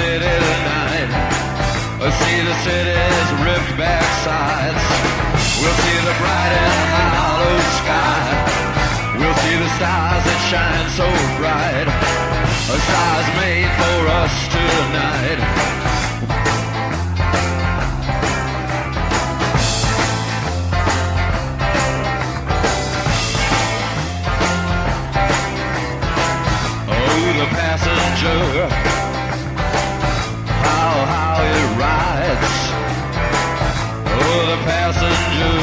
city tonight. We'll see the city's ripped back sides. We'll see the bright and hollow sky. We'll see the stars that shine so bright. A stars made for us tonight. The passenger, how it rides. Oh, the passenger,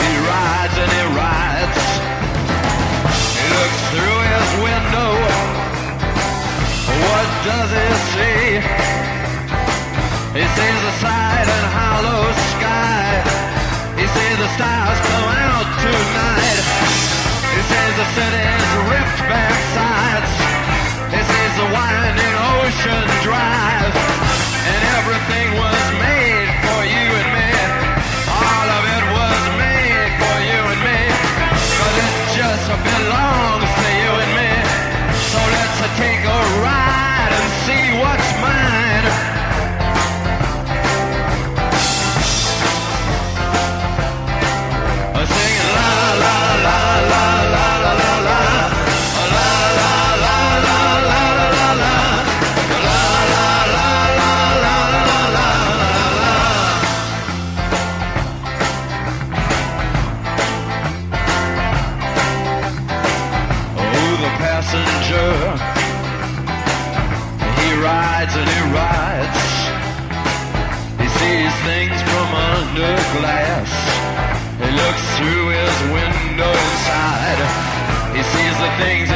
he rides and he rides. He looks through his window. What does he see? He sees the side and hollow sky. He sees the stars come out tonight. He sees the city's ripped back sides. He sees the winding ocean drive. And everything was made for you and me. All of it was made for you and me. 'Cause it just belongs to you and me. So let's take a ride and see what's mine. Singing la la la la la la la la. Passenger, he rides and he rides. He sees things from under glass. He looks through his window inside. He sees the things